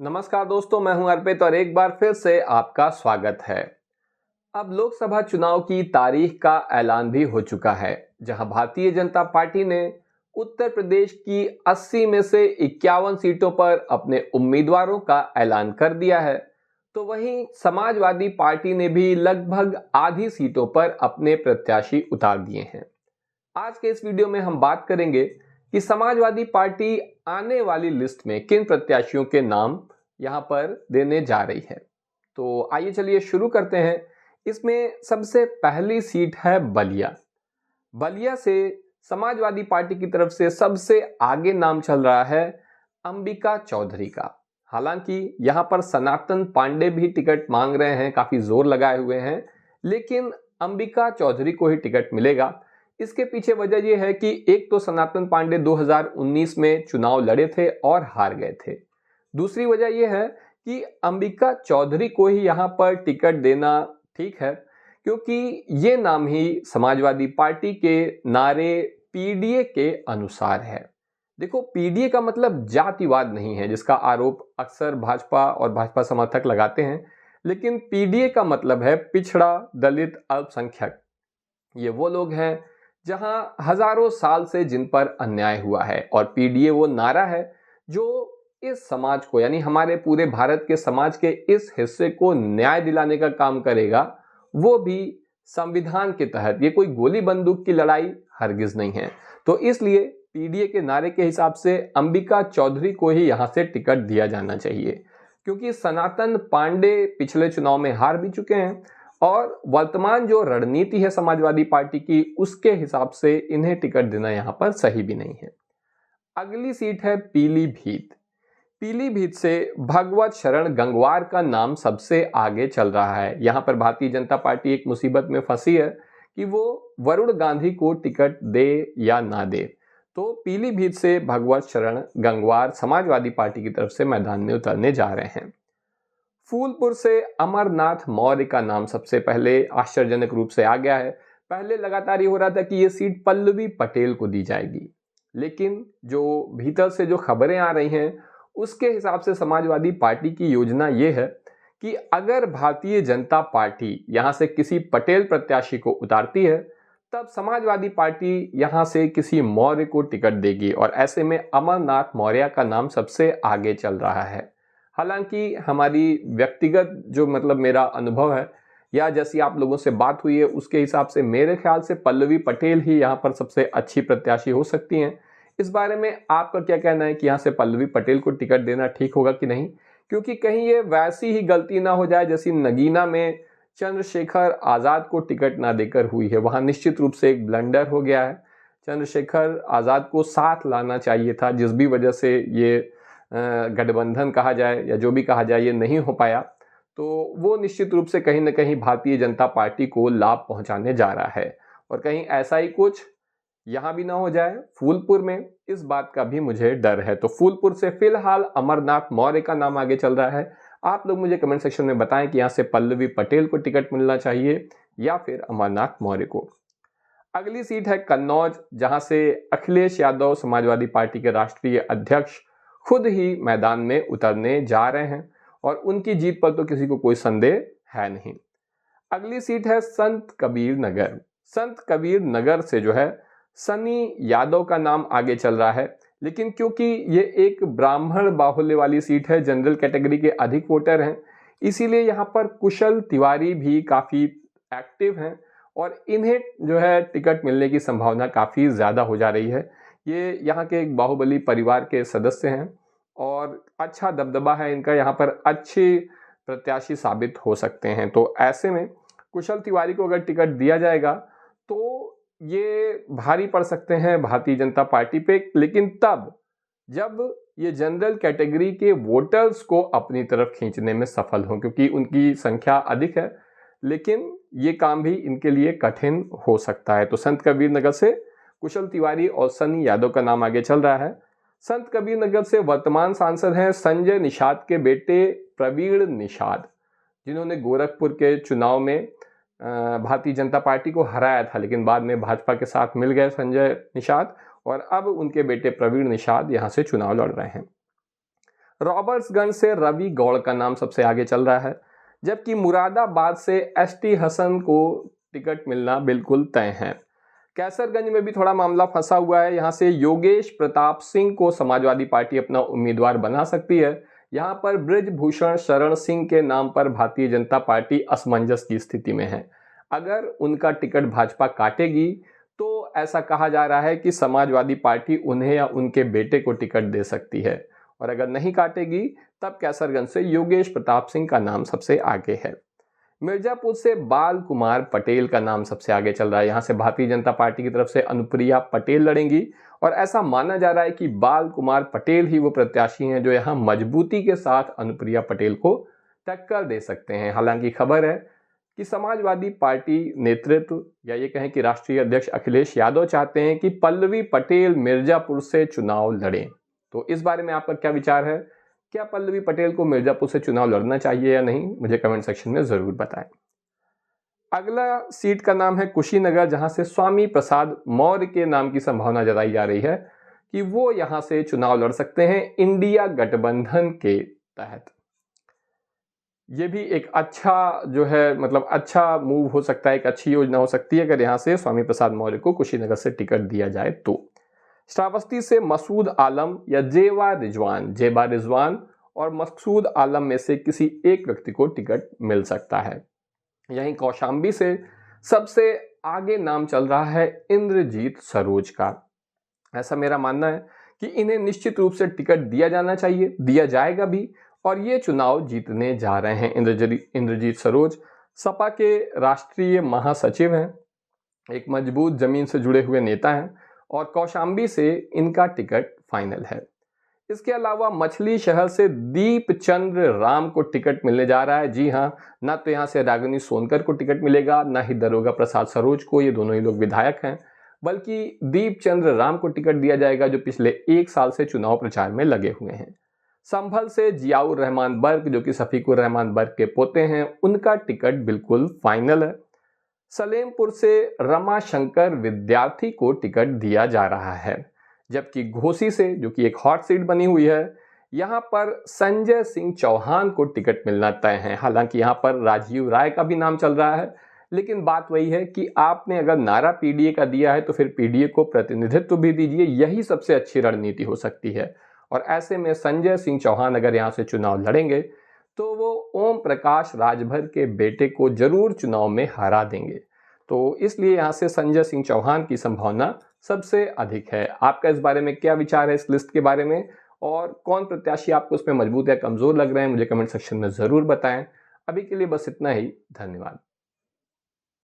नमस्कार दोस्तों, मैं हूं अर्पित और एक बार फिर से आपका स्वागत है। अब लोकसभा चुनाव की तारीख का ऐलान भी हो चुका है, जहां भारतीय जनता पार्टी ने उत्तर प्रदेश की 80 में से 51 सीटों पर अपने उम्मीदवारों का ऐलान कर दिया है। तो वहीं समाजवादी पार्टी ने भी लगभग आधी सीटों पर अपने प्रत्याशी उतार दिए हैं। आज के इस वीडियो में हम बात करेंगे कि समाजवादी पार्टी आने वाली लिस्ट में किन प्रत्याशियों के नाम यहां पर देने जा रही है। तो आइए चलिए शुरू करते हैं। इसमें सबसे पहली सीट है बलिया। बलिया से समाजवादी पार्टी की तरफ से सबसे आगे नाम चल रहा है अंबिका चौधरी का। हालांकि यहां पर सनातन पांडे भी टिकट मांग रहे हैं, काफी जोर लगाए हुए हैं, लेकिन अंबिका चौधरी को ही टिकट मिलेगा। इसके पीछे वजह यह है कि एक तो सनातन पांडे 2019 में चुनाव लड़े थे और हार गए थे। दूसरी वजह यह है कि अंबिका चौधरी को ही यहां पर टिकट देना ठीक है, क्योंकि ये नाम ही समाजवादी पार्टी के नारे पीडीए के अनुसार है। देखो, पीडीए का मतलब जातिवाद नहीं है, जिसका आरोप अक्सर भाजपा और भाजपा समर्थक लगाते हैं, लेकिन पीडीए का मतलब है पिछड़ा, दलित, अल्पसंख्यक। ये वो लोग हैं जहां हजारों साल से जिन पर अन्याय हुआ है, और पीडीए वो नारा है जो इस समाज को, यानी हमारे पूरे भारत के समाज के इस हिस्से को न्याय दिलाने का काम करेगा, वो भी संविधान के तहत। ये कोई गोली बंदूक की लड़ाई हरगिज नहीं है। तो इसलिए पीडीए के नारे के हिसाब से अंबिका चौधरी को ही यहां से टिकट दिया जाना चाहिए, क्योंकि सनातन पांडे पिछले चुनाव में हार भी चुके हैं और वर्तमान जो रणनीति है समाजवादी पार्टी की, उसके हिसाब से इन्हें टिकट देना यहां पर सही भी नहीं है। अगली सीट है पीलीभीत। पीलीभीत से भगवत शरण गंगवार का नाम सबसे आगे चल रहा है। यहां पर भारतीय जनता पार्टी एक मुसीबत में फंसी है कि वो वरुण गांधी को टिकट दे या ना दे। तो पीलीभीत से भगवत शरण गंगवार समाजवादी पार्टी की तरफ से मैदान में उतरने जा रहे हैं। फूलपुर से अमरनाथ मौर्य का नाम सबसे पहले आश्चर्यजनक रूप से आ गया है। पहले लगातार ये हो रहा था कि ये सीट पल्लवी पटेल को दी जाएगी, लेकिन जो भीतर से जो खबरें आ रही हैं, उसके हिसाब से समाजवादी पार्टी की योजना ये है कि अगर भारतीय जनता पार्टी यहां से किसी पटेल प्रत्याशी को उतारती है, तब समाजवादी पार्टी यहां से किसी मौर्य को टिकट देगी, और ऐसे में अमरनाथ मौर्य का नाम सबसे आगे चल रहा है। हालांकि हमारी व्यक्तिगत जो मेरा अनुभव है, या जैसी आप लोगों से बात हुई है, उसके हिसाब से मेरे ख्याल से पल्लवी पटेल ही यहाँ पर सबसे अच्छी प्रत्याशी हो सकती हैं। इस बारे में आपका क्या कहना है कि यहाँ से पल्लवी पटेल को टिकट देना ठीक होगा कि नहीं? क्योंकि कहीं ये वैसी ही गलती ना हो जाए जैसी नगीना में चंद्रशेखर आजाद को टिकट ना देकर हुई है। वहां निश्चित रूप से एक ब्लंडर हो गया है। चंद्रशेखर आजाद को साथ लाना चाहिए था, जिस भी वजह से ये गठबंधन कहा जाए या जो भी कहा जाए, ये नहीं हो पाया। तो वो निश्चित रूप से कहीं ना कहीं भारतीय जनता पार्टी को लाभ पहुंचाने जा रहा है, और कहीं ऐसा ही कुछ यहां भी ना हो जाए फूलपुर में, इस बात का भी मुझे डर है। तो फूलपुर से फिलहाल अमरनाथ मौर्य का नाम आगे चल रहा है। आप लोग मुझे कमेंट सेक्शन में बताएं कि यहां से पल्लवी पटेल को टिकट मिलना चाहिए या फिर अमरनाथ मौर्य को। अगली सीट है कन्नौज, जहां से अखिलेश यादव समाजवादी पार्टी के राष्ट्रीय अध्यक्ष खुद ही मैदान में उतरने जा रहे हैं, और उनकी जीत पर तो किसी को कोई संदेह है नहीं। अगली सीट है संत कबीर नगर। संत कबीर नगर से जो है सनी यादव का नाम आगे चल रहा है, लेकिन क्योंकि ये एक ब्राह्मण बाहुल्य वाली सीट है, जनरल कैटेगरी के अधिक वोटर हैं, इसीलिए यहाँ पर कुशल तिवारी भी काफी एक्टिव हैं, और इन्हें जो है टिकट मिलने की संभावना काफी ज्यादा हो जा रही है। ये यहाँ के एक बाहुबली परिवार के सदस्य हैं, और अच्छा दबदबा है इनका, यहाँ पर अच्छे प्रत्याशी साबित हो सकते हैं। तो ऐसे में कुशल तिवारी को अगर टिकट दिया जाएगा तो ये भारी पड़ सकते हैं भारतीय जनता पार्टी पे, लेकिन तब जब ये जनरल कैटेगरी के वोटर्स को अपनी तरफ खींचने में सफल हों, क्योंकि उनकी संख्या अधिक है, लेकिन ये काम भी इनके लिए कठिन हो सकता है। तो संत कबीर नगर से कुशल तिवारी और सनी यादव का नाम आगे चल रहा है। संत कबीर नगर से वर्तमान सांसद हैं संजय निषाद के बेटे प्रवीण निषाद, जिन्होंने गोरखपुर के चुनाव में भारतीय जनता पार्टी को हराया था, लेकिन बाद में भाजपा के साथ मिल गए संजय निषाद, और अब उनके बेटे प्रवीण निषाद यहां से चुनाव लड़ रहे हैं। रॉबर्ट्सगंज से रवि गौड़ का नाम सबसे आगे चल रहा है, जबकि मुरादाबाद से एसटी हसन को टिकट मिलना बिल्कुल तय है। कैसरगंज में भी थोड़ा मामला फंसा हुआ है। यहाँ से योगेश प्रताप सिंह को समाजवादी पार्टी अपना उम्मीदवार बना सकती है। यहाँ पर बृजभूषण शरण सिंह के नाम पर भारतीय जनता पार्टी असमंजस की स्थिति में है। अगर उनका टिकट भाजपा काटेगी तो ऐसा कहा जा रहा है कि समाजवादी पार्टी उन्हें या उनके बेटे को टिकट दे सकती है, और अगर नहीं काटेगी तब कैसरगंज से योगेश प्रताप सिंह का नाम सबसे आगे है। मिर्जापुर से बाल कुमार पटेल का नाम सबसे आगे चल रहा है। यहाँ से भारतीय जनता पार्टी की तरफ से अनुप्रिया पटेल लड़ेंगी, और ऐसा माना जा रहा है कि बाल कुमार पटेल ही वो प्रत्याशी हैं जो यहाँ मजबूती के साथ अनुप्रिया पटेल को टक्कर दे सकते हैं। हालांकि खबर है कि समाजवादी पार्टी नेतृत्व या ये कहें कि राष्ट्रीय अध्यक्ष अखिलेश यादव चाहते हैं कि पल्लवी पटेल मिर्जापुर से चुनाव लड़ें। तो इस बारे में आपका क्या विचार है? क्या पल्लवी पटेल को मिर्जापुर से चुनाव लड़ना चाहिए या नहीं? मुझे कमेंट सेक्शन में जरूर बताएं। अगला सीट का नाम है कुशीनगर, जहां से स्वामी प्रसाद मौर्य के नाम की संभावना जताई जा रही है कि वो यहां से चुनाव लड़ सकते हैं इंडिया गठबंधन के तहत। ये भी एक अच्छा जो है मतलब अच्छा मूव हो सकता है, एक अच्छी योजना हो सकती है अगर यहाँ से स्वामी प्रसाद मौर्य को कुशीनगर से टिकट दिया जाए तो। श्रावस्ती से मसूद आलम या जेबा रिजवान और मकसूद आलम में से किसी एक व्यक्ति को टिकट मिल सकता है। यहीं कौशाम्बी से सबसे आगे नाम चल रहा है इंद्रजीत सरोज का। ऐसा मेरा मानना है कि इन्हें निश्चित रूप से टिकट दिया जाना चाहिए, दिया जाएगा भी, और ये चुनाव जीतने जा रहे हैं। इंद्रजीत सरोज सपा के राष्ट्रीय महासचिव हैं, एक मजबूत जमीन से जुड़े हुए नेता हैं, और कौशाम्बी से इनका टिकट फाइनल है। इसके अलावा मछली शहर से दीप चंद्र राम को टिकट मिलने जा रहा है। जी हाँ, ना तो यहाँ से रागिनी सोनकर को टिकट मिलेगा, ना ही दरोगा प्रसाद सरोज को, ये दोनों ही लोग विधायक हैं, बल्कि दीप चंद्र राम को टिकट दिया जाएगा जो पिछले 1 साल से चुनाव प्रचार में लगे हुए हैं। संभल से जियाउर रहमान बर्क, जो कि शफीकुर रहमान बर्क के पोते हैं, उनका टिकट बिल्कुल फाइनल है। सलेमपुर से रमाशंकर विद्यार्थी को टिकट दिया जा रहा है, जबकि घोसी से, जो कि एक हॉट सीट बनी हुई है, यहाँ पर संजय सिंह चौहान को टिकट मिलना तय है। हालांकि यहाँ पर राजीव राय का भी नाम चल रहा है, लेकिन बात वही है कि आपने अगर नारा पीडीए का दिया है तो फिर पीडीए को प्रतिनिधित्व भी दीजिए, यही सबसे अच्छी रणनीति हो सकती है। और ऐसे में संजय सिंह चौहान अगर यहाँ से चुनाव लड़ेंगे तो वो ओम प्रकाश राजभर के बेटे को जरूर चुनाव में हरा देंगे। तो इसलिए यहाँ से संजय सिंह चौहान की संभावना सबसे अधिक है। आपका इस बारे में क्या विचार है, इस लिस्ट के बारे में, और कौन प्रत्याशी आपको उसमें मजबूत या कमजोर लग रहे हैं? मुझे कमेंट सेक्शन में जरूर बताएं। अभी के लिए बस इतना ही। धन्यवाद।